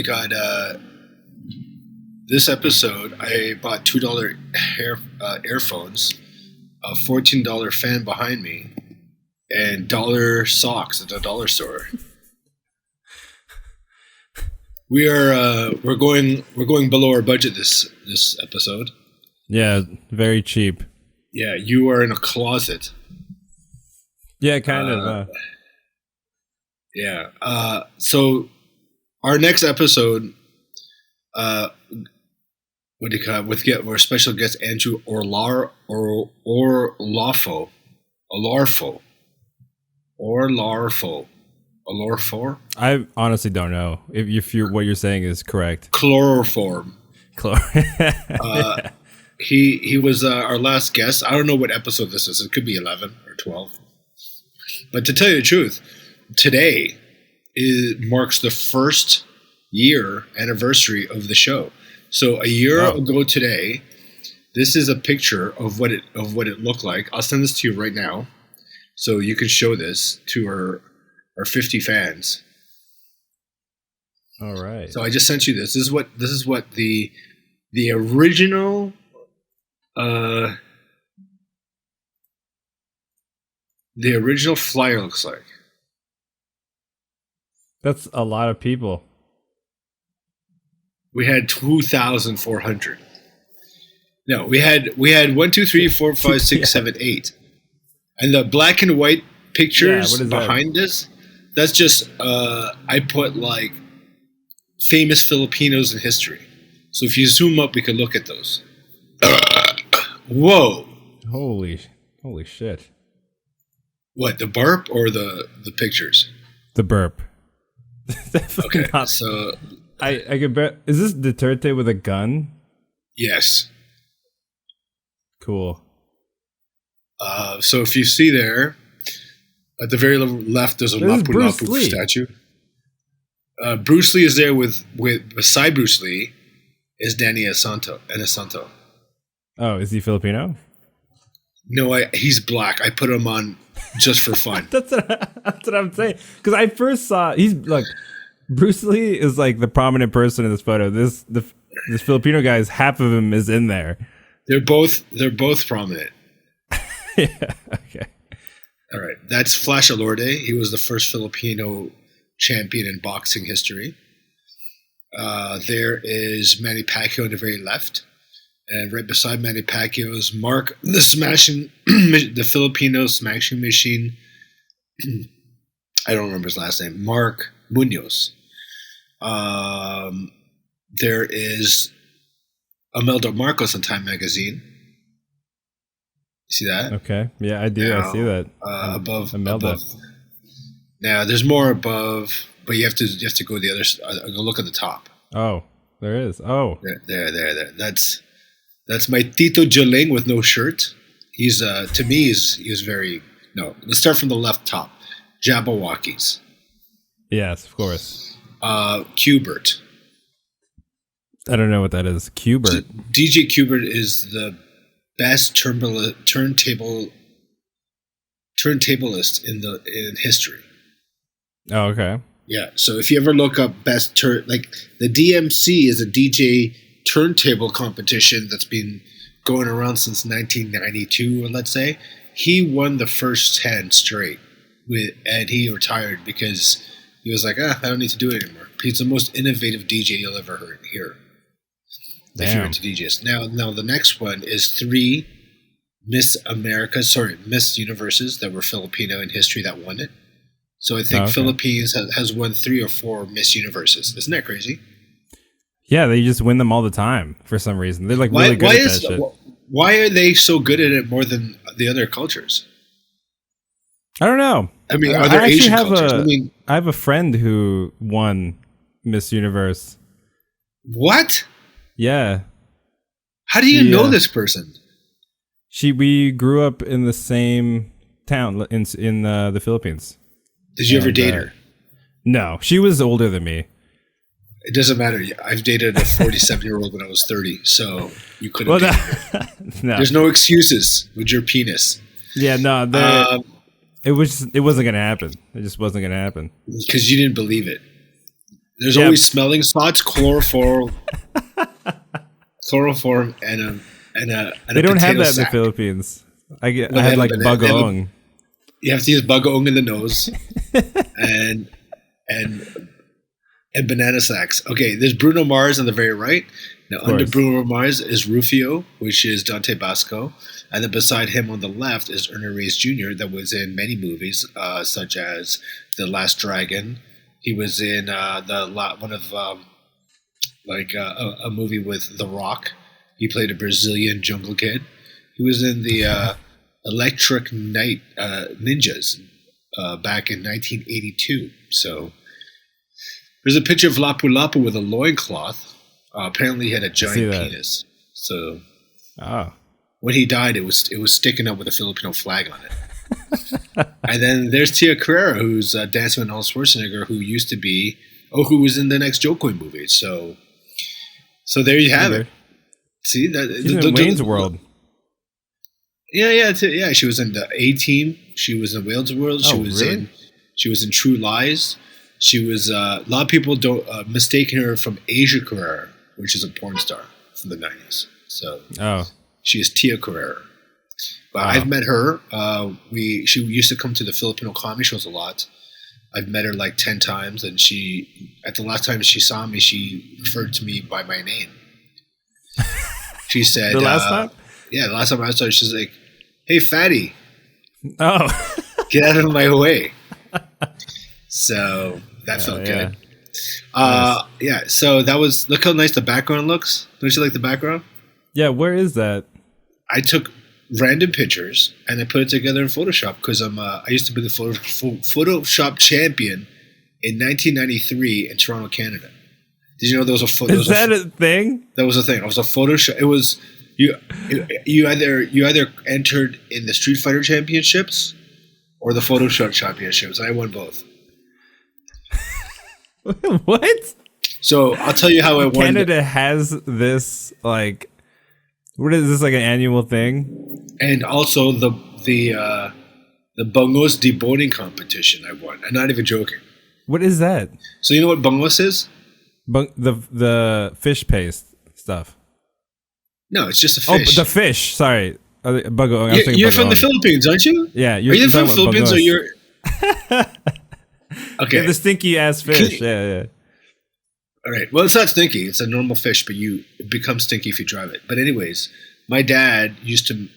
got this episode. I bought $2 earphones, a $14 fan behind me, and dollar socks at the dollar store. We're going below our budget this episode. Yeah, very cheap. Yeah, you are in a closet. Yeah, kind of. Yeah. So our next episode, what do you call it? With our special guest Andrew Orlarfo. I honestly don't know if what you're saying is correct. Chloroform. He was our last guest. I don't know what episode this is. It could be 11 or 12. But to tell you the truth, today marks the first year anniversary of the show. So a year ago today, this is a picture of what it looked like. I'll send this to you right now, so you can show this to our 50 fans. All right. So I just sent you this. This is what the original flyer looks like. That's a lot of people. We had 2,400. No, we had 1, 2, 3, 4, 5, 6, 7, 8. And the black and white pictures behind this, that's just I put like famous Filipinos in history. So if you zoom up, we can look at those. Whoa! Holy shit! What, the burp or the pictures? The burp. Okay, so I can bet. Is this Duterte with a gun? Yes. Cool. So if you see there, at the very left, there's a Lapu-Lapu statue. Bruce Lee is there with beside Bruce Lee is Danny Inosanto. Oh, is he Filipino? No, he's black. I put him on just for fun. That's what I'm saying. Because I first saw Bruce Lee is like the prominent person in this photo. This Filipino guy half of him is in there. They're both prominent. Yeah. Okay. All right. That's Flash Alorde. He was the first Filipino champion in boxing history. There is Manny Pacquiao on the very left. And right beside Manny Pacquiao is Mark, the Filipino smashing machine. I don't remember his last name. Mark Munoz. There is Imelda Marcos on Time Magazine. See that? Okay. Yeah, I do. I see that. Above Imelda. Above. Now, there's more above, but you have to go the other side. Look at the top. Oh, there is. Oh. There. That's my Tito Jaling with no shirt. He's to me he's very no. Let's start from the left top. Jabberwockies. Yes, of course. Qbert. I don't know what that is. Qbert. DJ Qbert is the best turntablist in history. Oh, okay. Yeah. So if you ever look up best like the DMC is a DJ turntable competition that's been going around since 1992, let's say. He won the first 10 straight and he retired because he was like, I don't need to do it anymore. He's the most innovative DJ you'll ever hear. If you're into DJs. Now the next one is 3 Miss Universes that were Filipino in history that won it. So I think Philippines has won 3 or 4 Miss Universes. Isn't that crazy? Yeah, they just win them all the time for some reason. They're like really good at that shit. Why are they so good at it more than the other cultures? I don't know. I mean, are there Asian cultures? I have a friend who won Miss Universe. What? Yeah. How do you know this person? We grew up in the same town in the Philippines. Did you ever date her? No, she was older than me. It doesn't matter. I've dated a 47-year-old when I was 30, so you couldn't. No. There's no excuses with your penis. Yeah, no. It wasn't gonna happen. It just wasn't gonna happen because you didn't believe it. There's always smelling salts, chloroform, and They don't have that sack. in the Philippines. I had like bagoong. You have to use bagoong in the nose, and banana sacks. Okay, there's Bruno Mars on the very right. Now under Bruno Mars is Rufio, which is Dante Basco, and then beside him on the left is Ernie Reyes Jr. that was in many movies, such as The Last Dragon. He was in a movie with The Rock. He played a Brazilian jungle kid. He was in the Electric Night Ninjas back in 1982. So there's a picture of Lapu Lapu with a loincloth. Apparently he had a giant penis. So when he died, it was sticking up with a Filipino flag on it. And then there's Tia Carrera, who's dancing with Arnold Schwarzenegger, who was in the next Jokoy movie. So there you have it. See that? She's in Wayne's World. Yeah. She was in the A-Team. She was in Wayne's World. She was in True Lies. She was a lot of people don't mistaken her from Asia Carrera, which is a porn star from the 90s. So she is Tia Carrera. But I've met her. She used to come to the Filipino comedy shows a lot. I've met her like 10 times, and at the last time she saw me, she referred to me by my name. She said, "The last time? Yeah, the last time I saw her, she's like, 'Hey, fatty, get out of my way.'" So that felt good. Nice. So that was. Look how nice the background looks. Don't you like the background? Yeah. Where is that? I took random pictures and I put it together in Photoshop because I used to be the Photoshop champion in 1993 in Toronto, Canada. Did you know there was a photo? Is that a thing? That was a thing. It was a Photoshop. It was you either entered in the Street Fighter Championships or the Photoshop Championships. I won both. What? So I'll tell you how I won. Canada has this like. What is this, like an annual thing? And also the bangos deboning competition I won. I'm not even joking. What is that? So you know what bangos is? The fish paste stuff. No, it's just a fish. Oh, the fish. Sorry. You're from the Philippines, aren't you? Yeah. Are you from the Philippines or you're... Okay. Yeah, the stinky ass fish. Yeah. All right. Well, it's not stinky. It's a normal fish, but it becomes stinky if you drive it. But anyways, my dad used to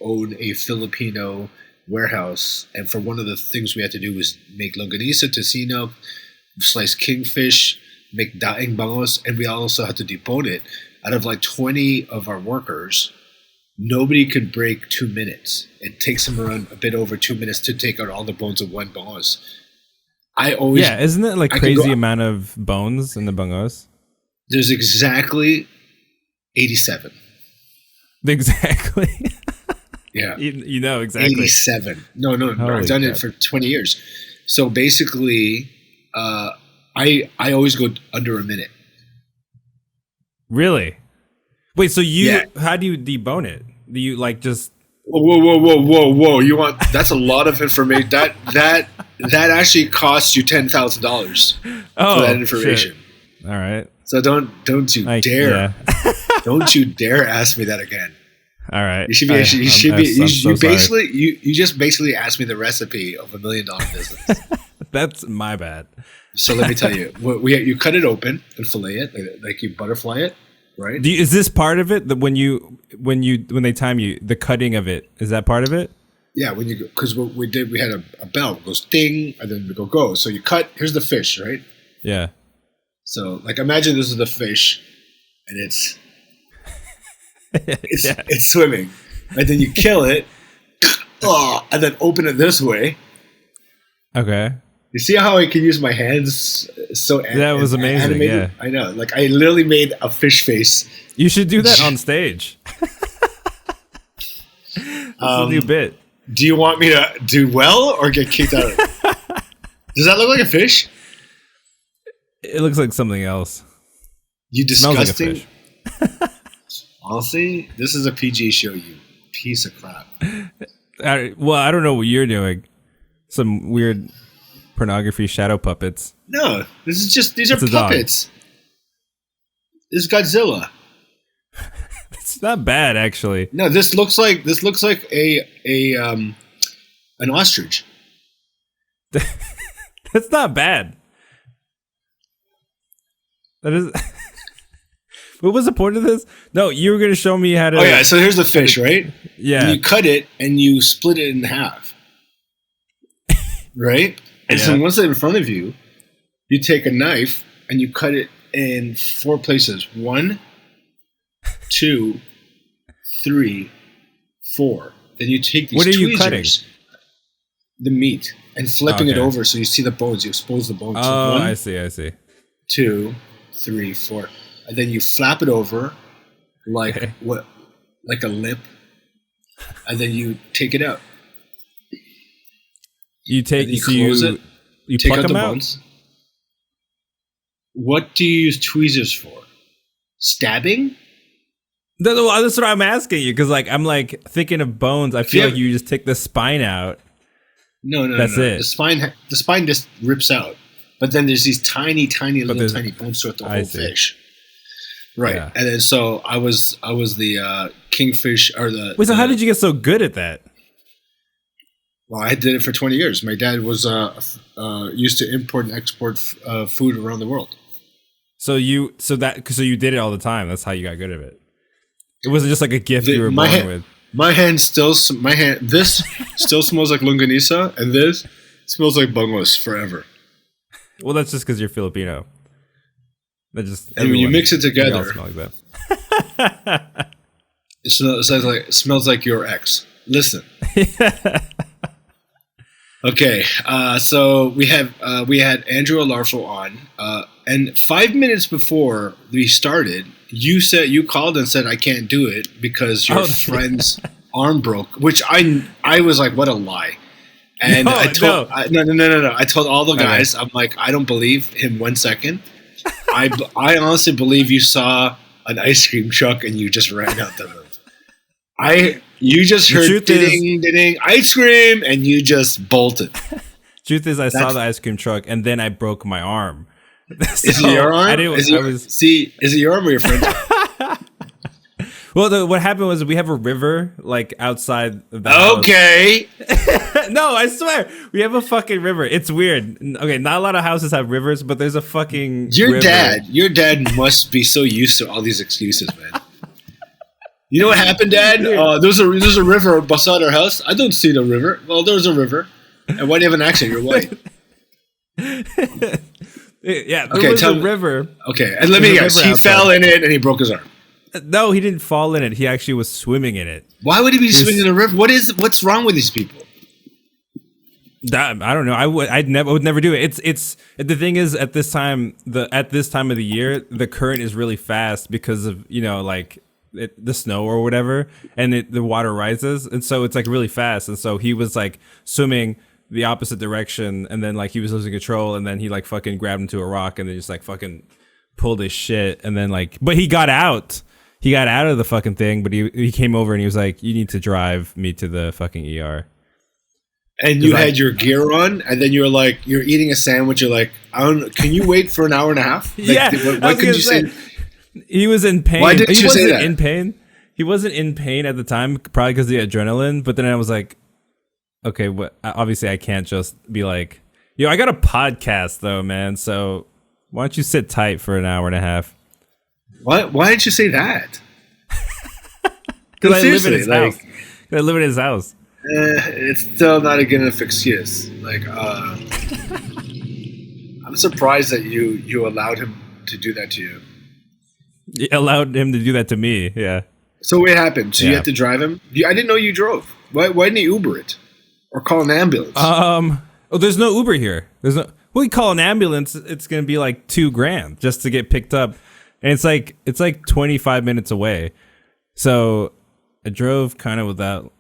own a Filipino warehouse, and for one of the things we had to do was make longanisa, tocino, slice kingfish, make daing bangos, and we also had to debone it. Out of like 20 of our workers, nobody could break 2 minutes. It takes them around a bit over 2 minutes to take out all the bones of one bangos. Isn't it like crazy amount of bones in the bangos? There's exactly 87. Exactly. Yeah. You know exactly. 87. No. I've done it for 20 years. So basically, I always go under a minute. Really? Wait, so how do you debone it? Do you like just... Whoa. That's a lot of information. That actually costs you $10,000 for that information. Shit. All right. So don't you dare. Yeah. Don't you dare ask me that again. All right. You just basically asked me the recipe of $1 million business. That's my bad. So let me tell you, you cut it open and fillet it, like you butterfly it, right? Is this part of it? That when they time you, the cutting of it, is that part of it? Yeah, when you go, because what we did, we had a bell, it goes ding, and then we go. So you cut. Here's the fish, right? Yeah. So like, imagine this is the fish, and it's swimming, and then you kill it, and then open it this way. Okay. You see how I can use my hands? That was amazing. Animated? Yeah, I know. Like I literally made a fish face. You should do that on stage. That's a new bit. Do you want me to do well or get kicked out of it? Does that look like a fish? It looks like something else. You disgusting. Smells like a fish. Honestly, this is a PG show, you piece of crap. I don't know what you're doing. Some weird pornography shadow puppets. No, these are It's a puppets. Dog. This is Godzilla. It's not bad, actually. No, this looks like an ostrich. That's not bad. That is. What was the point of this? No, you were going to show me how to. Oh yeah, so here's the fish, right? Yeah. And you cut it and you split it in half, right? And so once it's in front of you, you take a knife and you cut it in 4 places. 1, 2, 3, 4. Then you take these what are tweezers, you cutting? The meat, and flipping it over so you see the bones. You expose the bones. Oh, So 1, I see. 2, 3, 4. And then you flap it over like a lip, and then you take it out. You take you close it. You take pluck out the them out? bones. What do you use tweezers for? Stabbing? That's what I'm asking you, because I'm thinking of bones. I feel like you just take the spine out. No. That's it. The spine just rips out, but then there's these tiny bones throughout the whole fish. Right, yeah. And then so I was the kingfish or the. Wait, so how did you get so good at that? Well, I did it for 20 years. My dad was used to import and export food around the world. So you did it all the time. That's how you got good at it. It wasn't just like a gift you were born with. This still smells like longanisa, and this smells like bangos forever. Well, that's just because you're Filipino. And when you mix it together, smell like that. it smells like your ex. Listen. Okay, so we had Andrew Alarfo on, and 5 minutes before we started, you called and said I can't do it because your friend's arm broke, which I was like, what a lie. And no. I told all the guys, I'm like, I don't believe him 1 second. I honestly believe you saw an ice cream truck and you just ran out the room. You just heard ding, ice cream, and you just bolted. Truth is, I saw the ice cream truck, and then I broke my arm. So is it your arm? Is it your arm or your friend's arm? Well, what happened was we have a river outside of the house. Okay. No, I swear. We have a fucking river. It's weird. Okay, not a lot of houses have rivers, but there's a fucking river. Your dad must be so used to all these excuses, man. You know what happened, Dad? There's a river beside our house. I don't see the river. Well, there's a river. And why do you have an accent? You're white. Yeah, there was a river. Okay, and let me guess. He fell in it and he broke his arm. No, he didn't fall in it. He actually was swimming in it. Why would he be swimming in the river? What's wrong with these people? I don't know. I would never do it. It's the thing is at this time of the year, the current is really fast because of the snow or whatever, and the water rises, and so it's really fast, and so he was swimming the opposite direction, and then he was losing control, and then he fucking grabbed into a rock and then just fucking pulled his shit, and then but he got out of the fucking thing, but he came over and he was like, you need to drive me to the fucking ER. And you had your gear on, and then you're eating a sandwich, you're like, can you wait for an hour and a half? What could you say? He was in pain. Why didn't you say that? In pain. He wasn't in pain at the time, probably because of the adrenaline. But then I was like, okay, obviously I can't just be like, yo, I got a podcast though, man. So why don't you sit tight for an hour and a half? Why didn't you say that? Because I live in his house. I live in his house. It's still not a good enough excuse. I'm surprised that you allowed him to do that to you. You allowed him to do that to me, yeah. So what happened? So you had to drive him? I didn't know you drove. Why didn't you Uber it? Or call an ambulance? There's no Uber here. We call an ambulance, it's going to be $2,000 just to get picked up. And it's 25 minutes away. So I drove kind of without,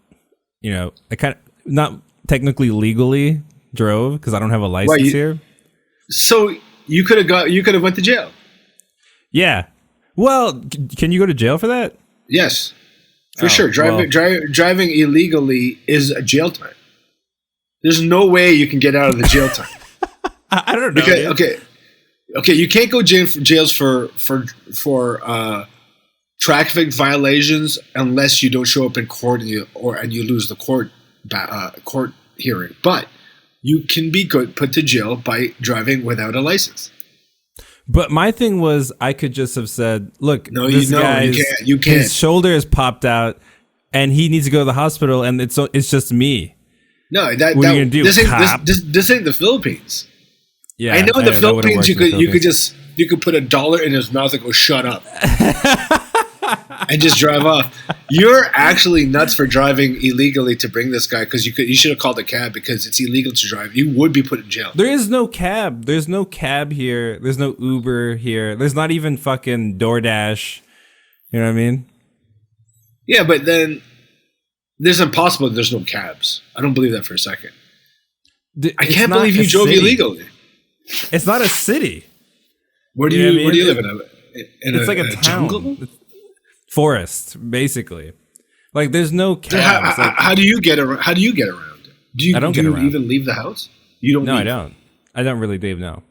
I kind of, not technically legally drove because I don't have a license here. So you could have went to jail. Yeah. Well, can you go to jail for that? Yes, for sure. Driving illegally is a jail time. There's no way you can get out of the jail time. I don't know. Because, okay, you can't go jails for traffic violations unless you don't show up in court and you lose the court hearing. But you can be put to jail by driving without a license. But my thing was, I could just have said, "Look, no, this guy's you can't. His shoulder is popped out, and he needs to go to the hospital, and it's just me." No, what are you gonna do? This ain't the Philippines. Yeah, I know in the Philippines you could put $1 in his mouth and go, "Shut up," and just drive off. You're actually nuts for driving illegally to bring this guy, because you should have called a cab, because it's illegal to drive. You would be put in jail. There is no cab. There's no cab here. There's no Uber here. There's not even fucking DoorDash. You know what I mean? Yeah, but then there's impossible. There's no cabs. I don't believe that for a second. I can't believe you drove illegally. It's not a city. Where do you live in? It's like a town. Jungle? Forest, basically. Like, there's no cabs. How do you get around? Do you I don't get around. Even leave the house? You don't. No, leave. I don't. I don't really, Dave. No.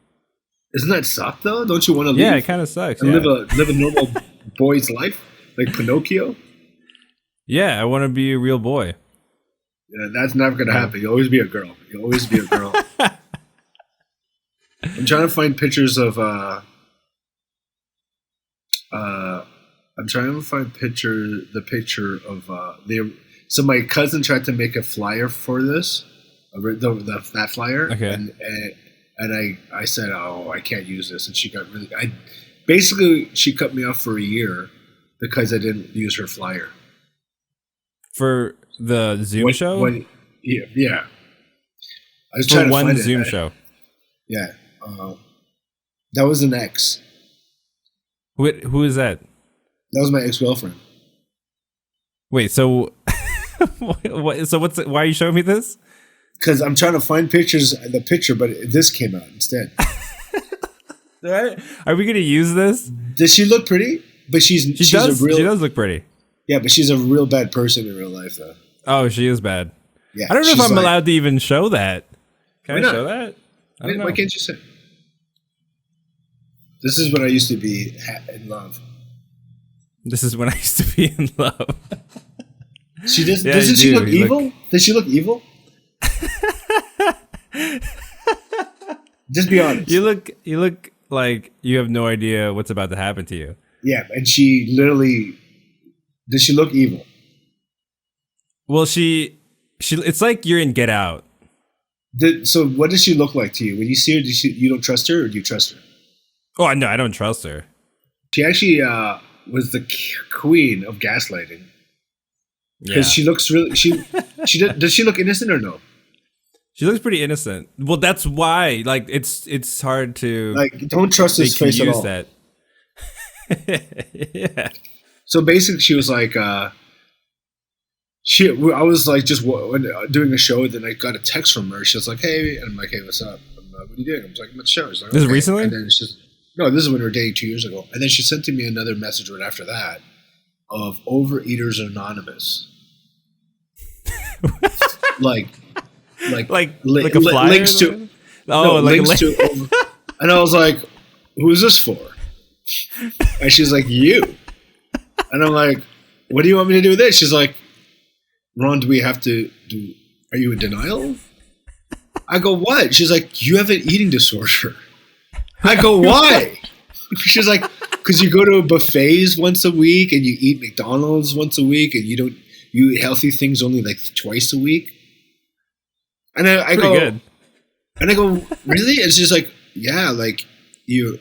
Isn't that suck though? Don't you want to leave? Yeah, it kind of sucks. And live a normal boy's life, like Pinocchio. Yeah, I want to be a real boy. Yeah, that's never gonna happen. You'll always be a girl. I'm trying to find pictures of. I'm trying to find the picture of So my cousin tried to make a flyer for this, that flyer, okay. and I said, "Oh, I can't use this," and she got really. She cut me off for a year because I didn't use her flyer for the Zoom show. Yeah. I was for trying to one find Zoom show. Yeah, that was an ex. Who is that? That was my ex-girlfriend. Wait, so why are you showing me this? Because I'm trying to find the picture, but this came out instead. Are we going to use this? Does she look pretty? But she does look pretty. Yeah, but she's a real bad person in real life, though. Oh, she is bad. Yeah, I don't know if I'm allowed to even show that. Can I show that? Why can't you say? This is when I used to be in love. This is when I used to be in love. Doesn't she look evil? Does she look evil? Just be honest. You look like you have no idea what's about to happen to you. Yeah, and she literally. Does she look evil? Well, she. It's like you're in Get Out. So what does she look like to you when you see her? You don't trust her, or do you trust her? Oh no, I don't trust her. She actually was the queen of gaslighting. Because she looks really. Does she look innocent or no? She looks pretty innocent. Well, that's why. Like, it's hard to don't trust his face at all. That. Yeah. So basically, she was like, I was like just doing a show, and then I got a text from her. She was like, "Hey," and I'm like, "Hey, what's up? What are you doing?" I was like, "I'm at the show." She's like, this is recently? And then it's just no. This is when we were dating 2 years ago, and then she sent to me another message right after that of Overeaters Anonymous, like a flyer links to links to, and I was like, "Who's this for?" And she's like, "You," and I'm like, "What do you want me to do with this?" She's like, "Ron, do we have to do? Are you in denial?" I go, "What?" She's like, "You have an eating disorder." I go, "Why?" She's like, "Because you go to buffets once a week and you eat McDonald's once a week and you eat healthy things only like twice a week." And I go, good. And I go, "Really?" And she's like, "Yeah, like you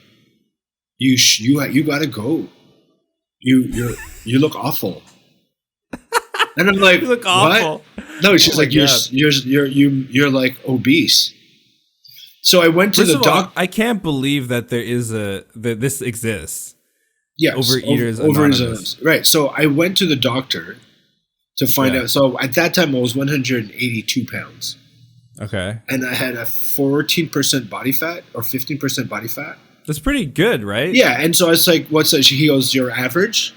gotta go. You look awful." And I'm like, "You look awful." What? No, she's like, "You're like obese." So I went to the doctor. I can't believe that this exists. Yes, Overeaters Anonymous. Right. So I went to the doctor to find out. So at that time, I was 182 pounds. Okay. And I had a 14% body fat or 15% body fat. That's pretty good, right? Yeah. And so I was like, "What's that?" He goes, "Your average."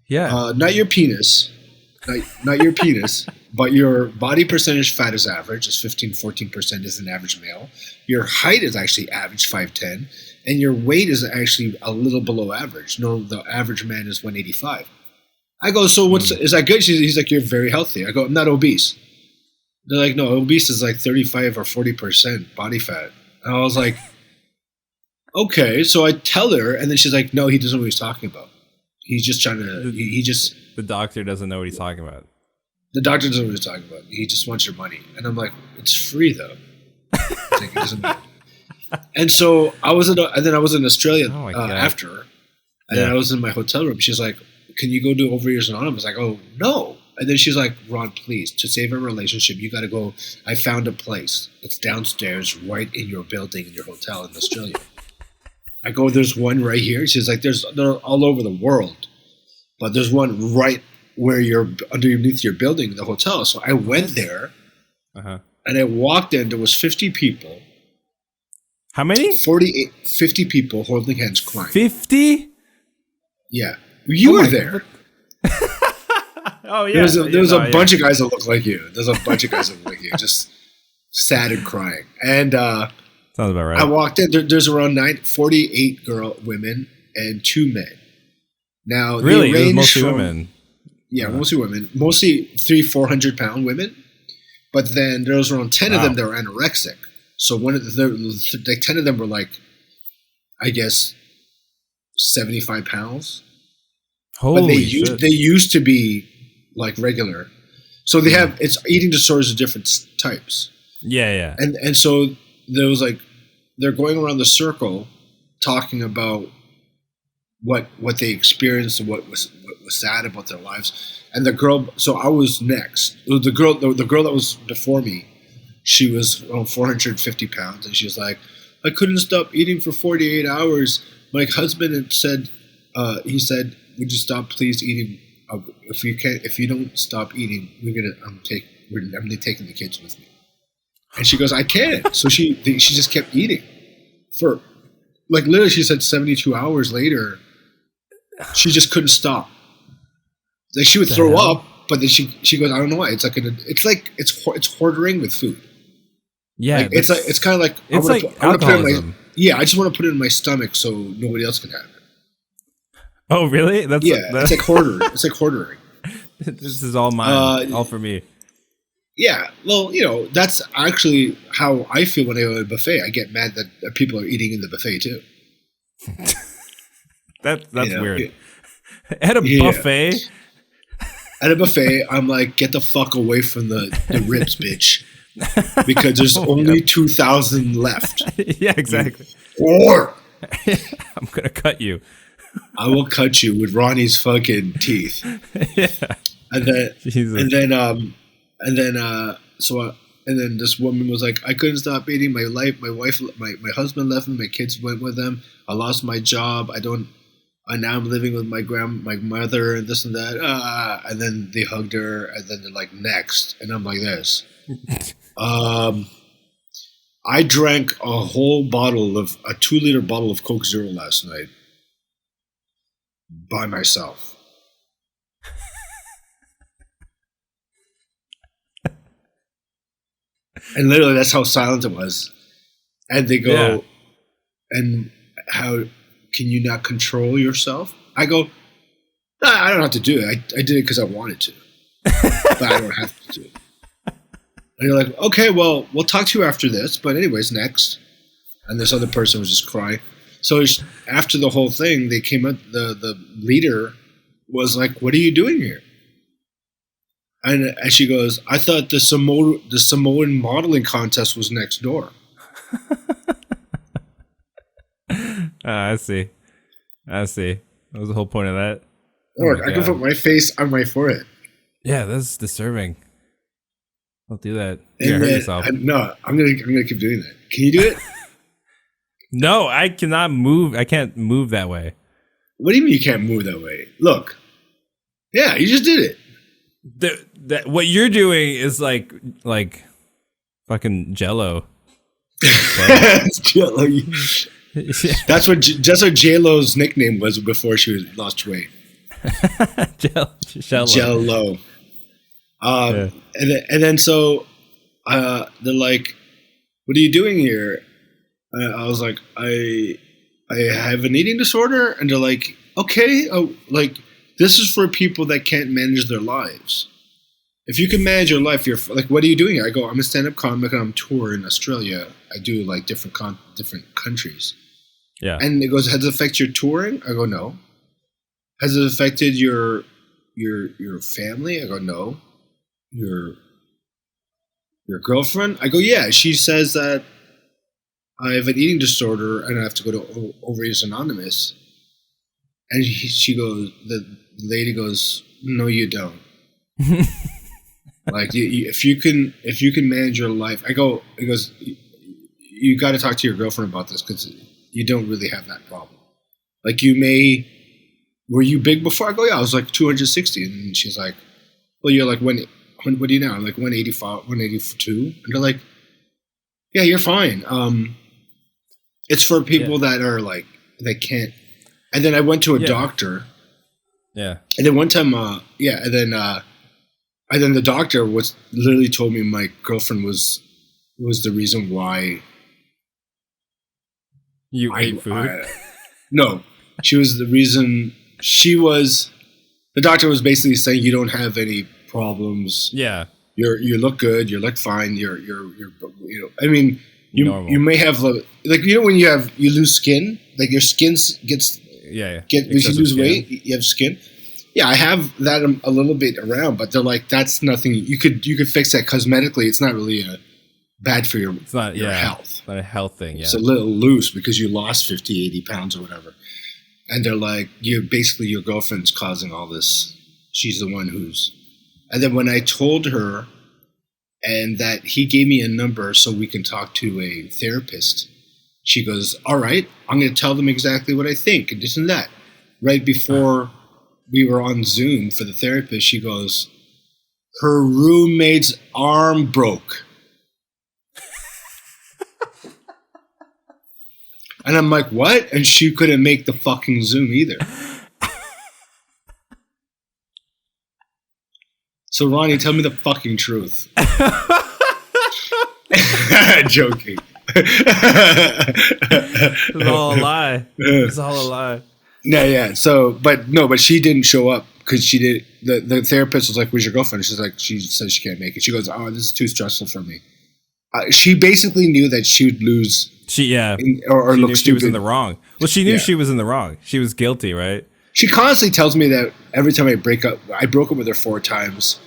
Yeah. Not your penis. not your penis, but your body percentage fat is average. It's 14% is an average male. Your height is actually average 5'10", and your weight is actually a little below average. No, the average man is 185. I go, so is that good? He's like, you're very healthy. I go, I'm not obese. They're like, no, obese is like 35 or 40% body fat. And I was like, okay. So I tell her, and then she's like, no, he doesn't know what he's talking about. He's just trying to, The doctor doesn't know what he's talking about. The doctor doesn't know what he's talking about. He just wants your money. And I'm like, it's free though. Like, it doesn't matter. And so I was in Australia after, and then I was in my hotel room. She's like, can you go do Overeaters Anonymous? I go, no. And then she's like, Ron, please, to save our relationship, you got to go. I found a place. It's downstairs right in your building, in your hotel in Australia. I go, there's one right here. She's like, they're all over the world. But there's one right where you're underneath your building, the hotel. So I went there, and I walked in. There was 50 people. How many? 50 people holding hands crying. 50? Yeah. You were there. Oh, yeah. There was a bunch of guys that look like you. There's a bunch of guys that look like you, just sad and crying. And sounds about right. I walked in. There's around 48 women and 2 men. Now, really? It was mostly women? Yeah, mostly women. Mostly 400-pound women. But then there was around 10 of them that were anorexic. So like 10 of them were like, I guess, 75 pounds. Holy shit. They used to be like regular. So they have, it's eating disorders of different types. Yeah. And so there was like, they're going around the circle talking about what they experienced and what was sad about their lives. And the girl, so I was next. The girl that was before me, she was around 450 pounds, and she was like, I couldn't stop eating for 48 hours. My husband had said, he said, would you stop please eating? If you don't stop eating, I'm taking the kids with me. And she goes, I can't. So she just kept eating for, like, literally, she said 72 hours later, she just couldn't stop. Like, she would throw up, but then she goes, I don't know why. It's hoarding with food. Yeah, like, it's kind of like, it's like alcoholism. I just want to put it in my stomach so nobody else can have it. Oh, really? It's like hoarding. It's like hoarding. This is all mine, all for me. Yeah, well, that's actually how I feel when I go to a buffet. I get mad that people are eating in the buffet too. That's weird. At a buffet? At a buffet, I'm like, get the fuck away from the ribs, bitch. Because there's only 2,000 left. Yeah, exactly. Or I'm going to cut you. I will cut you with Ronnie's fucking teeth. Yeah. And then this woman was like, I couldn't stop eating. My husband left me. My kids went with them. I lost my job. Now I'm living with my mother and this and that. And then they hugged her, and then they're like, next. And I'm like this. I drank a whole bottle of a 2-liter bottle of Coke Zero last night by myself. And literally, that's how silent it was. And they go, and how can you not control yourself? I go, nah, I don't have to do it. I did it because I wanted to. But I don't have to do it. And you're like, okay, well, we'll talk to you after this. But anyways, next. And this other person was just crying. So after the whole thing, they came up, the leader was like, what are you doing here? And she goes, I thought the Samoan modeling contest was next door. I see. That was the whole point of that. Look, I can put my face on my forehead. Yeah, that's disturbing. Don't do that. You're gonna hurt yourself. No, I'm gonna keep doing that. Can you do it? No, I cannot move. I can't move that way. What do you mean you can't move that way? Look. Yeah, you just did it. What you're doing is like fucking Jello. Jello. That's what J-Lo's nickname was before she lost weight. Jello. Jello. And then so they're like, "What are you doing here?" I was like, "I have an eating disorder," and they're like, "Okay, like this is for people that can't manage their lives. If you can manage your life, you're like, what are you doing here?" I go, "I'm a stand-up comic and I'm touring Australia. I do like different countries." Yeah. And it goes, "Has it affected your touring?" I go, "No." "Has it affected your family?" I go, "No." Your girlfriend? I go, "Yeah." She says that I have an eating disorder and I have to go to Overeaters Anonymous. And she goes, the lady goes, "No, you don't." Like, if you can manage your life, it goes, "You got to talk to your girlfriend about this because you don't really have that problem. Like, were you big before?" I go, "Yeah, I was like 260. And she's like, "Well, you're like, what are you now?" I'm like 185, 182. And they're like, "Yeah, you're fine. It's for people that are like, they can't." And then I went to a doctor. Yeah. And then one time, and then the doctor literally told me my girlfriend was the reason why you ate food. No, she was the reason. The doctor was basically saying, "You don't have any problems. Yeah. You look good. You look fine. You're I mean, you may have when you lose skin, like your skin gets. When you lose weight, you have skin. Yeah, I have that a little bit around, but they're like, that's nothing. You could fix that cosmetically. It's not really bad for your health. Not a health thing. Yeah, it's a little loose because you lost 50, 80 pounds or whatever. And they're like, your girlfriend's causing all this. She's the one who's. And then when I told her, and that he gave me a number so we can talk to a therapist. She goes, "All right, I'm going to tell them exactly what I think and this and that." Right before we were on Zoom for the therapist, she goes, "Her roommate's arm broke." And I'm like, "What?" And she couldn't make the fucking Zoom either. So Ronnie, tell me the fucking truth. Joking. It's all a lie. It's all a lie. Yeah. So, but she didn't show up because she did. The therapist was like, "Where's your girlfriend?" She's like, she says she can't make it. She goes, "Oh, this is too stressful for me." She basically knew that she would lose. Or look stupid. She was in the wrong. Well, she knew she was in the wrong. She was guilty, right? She constantly tells me that every time I broke up with her 4 times,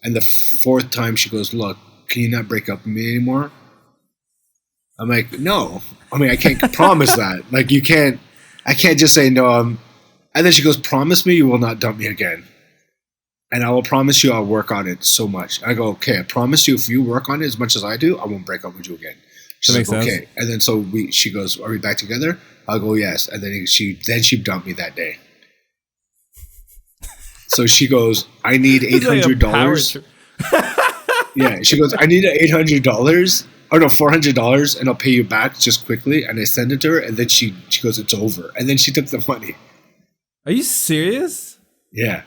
and the 4th time she goes, "Look, can you not break up with me anymore?" I'm like, "No. I mean, I can't promise that. Like, I can't just say no." And then she goes, "Promise me you will not dump me again. And I will promise you I'll work on it so much." I go, "Okay, I promise you if you work on it as much as I do, I won't break up with you again." She's like, "Okay." And then she goes, "Are we back together?" I'll go, "Yes." And then she dumped me that day. So she goes, "I need $800. Yeah, she goes, "I need $800. Oh no, $400, and I'll pay you back just quickly." And I send it to her, and then she goes, "It's over." And then she took the money. Are you serious? Yeah.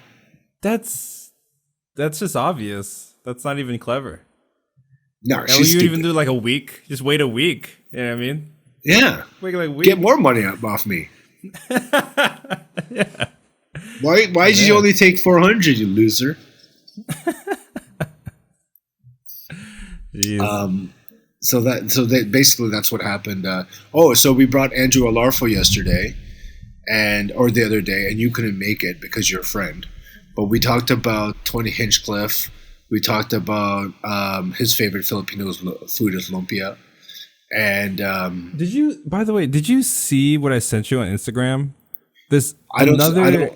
That's just obvious. That's not even clever. No, she's you stupid. even do like a week. Just wait a week. You know what I mean? Yeah. Wait like a week. Get more money off me. Yeah. Why did you only take $400, you loser? So basically that's what happened. So we brought Andrew Alarfo yesterday, or the other day, and you couldn't make it because you're a friend. But we talked about Tony Hinchcliffe. We talked about his favorite Filipino food is lumpia. And did you see what I sent you on Instagram? Another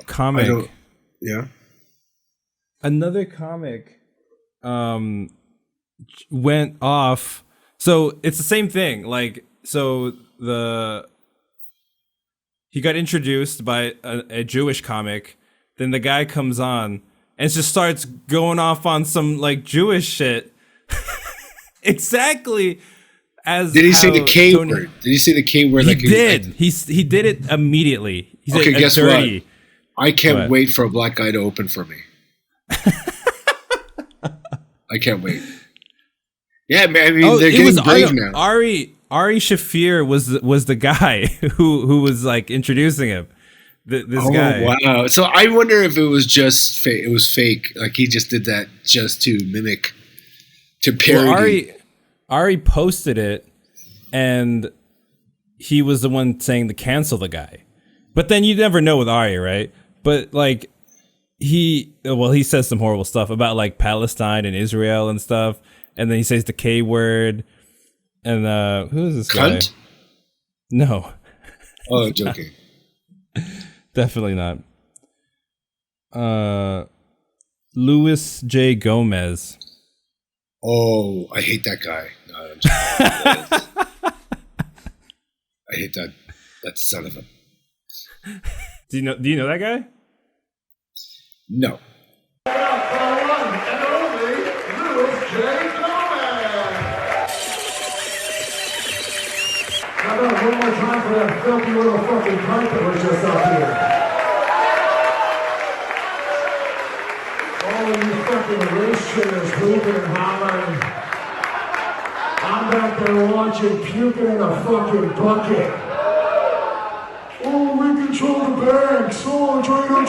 comic went off. So it's the same thing. Like, so he got introduced by a Jewish comic. Then the guy comes on and just starts going off on some like Jewish shit. Exactly. Did he say the K word? Did he say the K word? He did. He did it immediately. He said, okay, guess dirty. what? I can't wait for a black guy to open for me. I can't wait. Yeah, man. I mean, they're getting brave now. Ari Shafir was the guy who was like introducing him. This guy. Wow. So I wonder if it was just fake. It was fake. Like he just did that just to mimic, to parody. Well, Ari posted it, and he was the one saying to cancel the guy. But then you never know with Ari, right? But like he says some horrible stuff about like Palestine and Israel and stuff, and then he says the K word. And who is this guy? Cunt? No. Oh, joking. Definitely not. Luis J. Gomez. Oh, I hate that guy. No, I'm just I hate that son of a. Do you know that guy? No. One more time for that filthy little fucking cunt that was just up here. All of you fucking race shitters hooping and hollering. I'm back there watching, puking in a fucking bucket. Oh, we control the banks. Oh, Drano.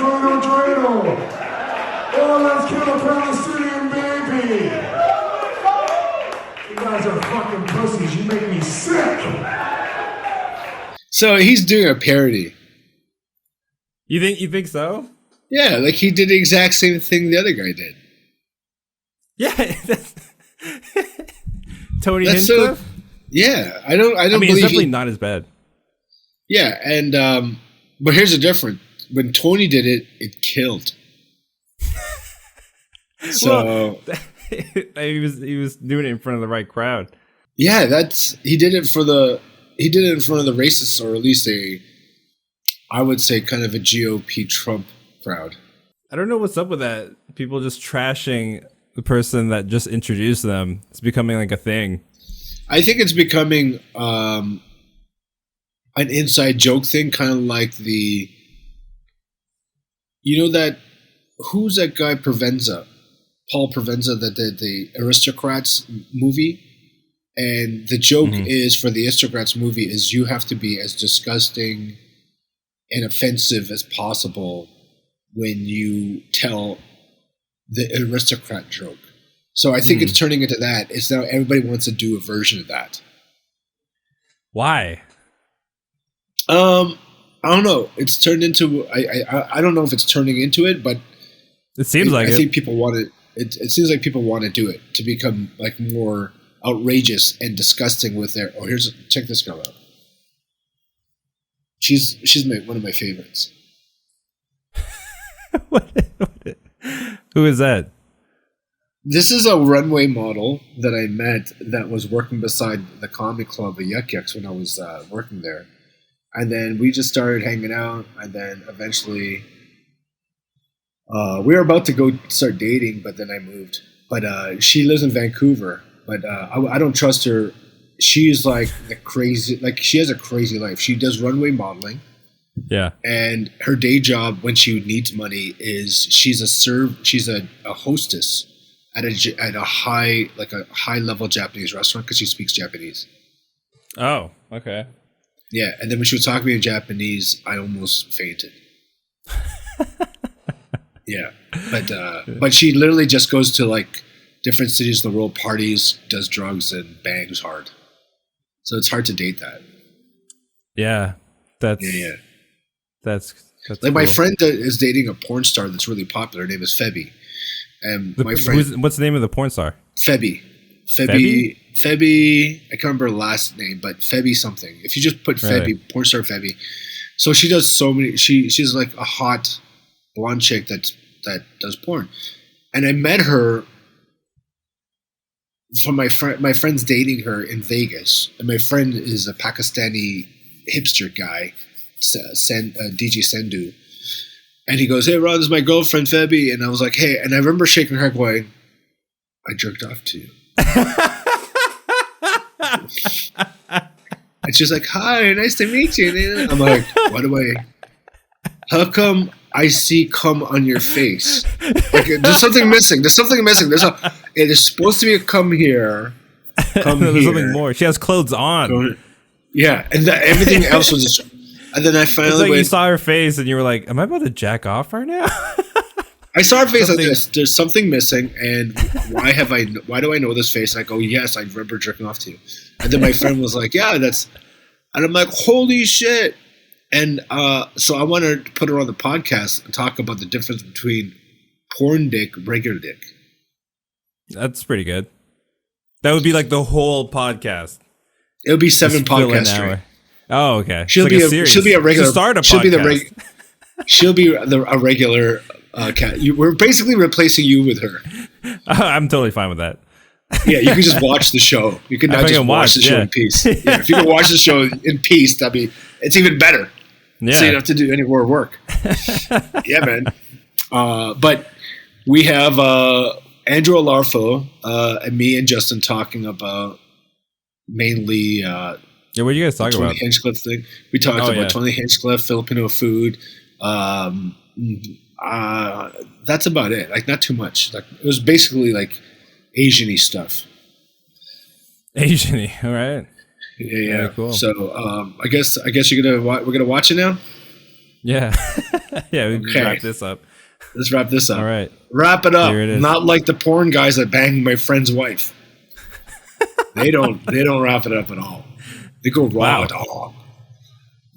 Oh, let's kill a Palestinian baby. You guys are fucking pussies. You make me sick. So he's doing a parody. You think so? Yeah, like he did the exact same thing the other guy did. Yeah. Tony Hinchcliffe? Yeah, I don't mean, believe it's definitely not as bad. Yeah, and but here's the difference. When Tony did it, it killed. So he was doing it in front of the right crowd. Yeah, he did it in front of the racists, or at least I would say kind of a GOP Trump crowd. I don't know what's up with that. People just trashing the person that just introduced them. It's becoming like a thing. I think it's becoming an inside joke thing, kind of like who's that guy Paul Provenza that did the Aristocrats movie? And the joke is for the Aristocrats movie is you have to be as disgusting and offensive as possible when you tell the aristocrat joke. So I think it's turning into that. It's now everybody wants to do a version of that. Why? I don't know. It's turned into. I don't know if it's turning into it, but it seems like I think people want it. It seems like people want to do it to become like more outrageous and disgusting with their. Oh, check this girl out. She's one of my favorites. Who is that? This is a runway model that I met that was working beside the comedy club at Yuck Yucks when I was working there. And then we just started hanging out, and then eventually we were about to go start dating, but then I moved. But she lives in Vancouver, but I don't trust her. She's like she has a crazy life. She does runway modeling. Yeah. And her day job when she needs money is she's a hostess at a high level Japanese restaurant because she speaks Japanese. Oh, okay. Yeah, and then when she was talking to me in Japanese, I almost fainted. Yeah, but she literally just goes to like different cities of the world, parties, does drugs, and bangs hard. So it's hard to date that. Yeah, that's like cool. My friend is dating a porn star that's really popular. Her name is Febby, and my friend. What's the name of the porn star? Febby. I can't remember her last name, but Febby something. If you just put Febby, porn star Febby. So she does so many. She's like a hot blonde chick that does porn, and I met her from my friend. My friend's dating her in Vegas, and my friend is a Pakistani hipster guy, DJ Sendhu, and he goes, "Hey Ron, this is my girlfriend Febby," and I was like, "Hey," and I remember shaking her going, "I jerked off to you." And she's like, "Hi, nice to meet you." And I'm like, how come I see cum on your face? Like, there's something missing. It's It is supposed to be a come here. Come There's here. something more. She has clothes on. Yeah, and everything else was just. And then I finally It's like went, you saw her face and you were like, "Am I about to jack off right now?" I saw her face like this. There's something missing, and why do I know this face? And I go, yes, I remember jerking off to you. And then my friend was like, yeah, that's. And I'm like, holy shit! And so I wanted to put her on the podcast and talk about the difference between porn dick, regular dick. That's pretty good. That would be like the whole podcast. It would be 7 podcasts straight. Oh, okay. She'll be a regular. She'll start a she'll podcast. She'll be a regular cat. We're basically replacing you with her. I'm totally fine with that. Yeah, you can just watch the show. You can now just watch the show in peace. Yeah, if you can watch the show in peace, it's even better. Yeah. So you don't have to do any more work. Yeah, man. But we have Andrew Alarfo and me and Justin talking about mainly. Yeah, what do you guys talk Tony about? Hinchcliffe thing. We talked about Tony Hinchcliffe, Filipino food. That's about it. Like, not too much. Like, it was basically like Asian-y stuff. Asian-y, all right. Yeah. Very cool. So I guess we're gonna watch it now. Yeah, yeah. We can wrap this up. Let's wrap this up. All right, wrap it up. Here it is. Not like the porn guys that bang my friend's wife. They don't wrap it up at all. They go raw at all.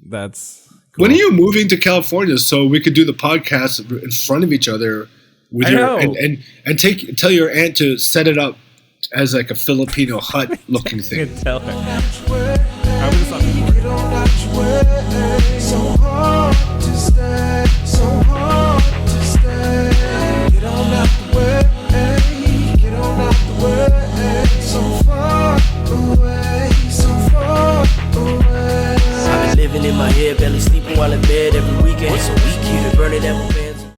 That's cool. When are you moving to California so we could do the podcast in front of each other with and tell your aunt to set it up as like a Filipino hut looking thing? You can tell her. I was just on board. So hard to stay, so hard to stay. Get on out the way, get on out the way. So far away, so far away. I've been living in my head, barely sleeping while in bed every weekend. So we keep it burning at my bed.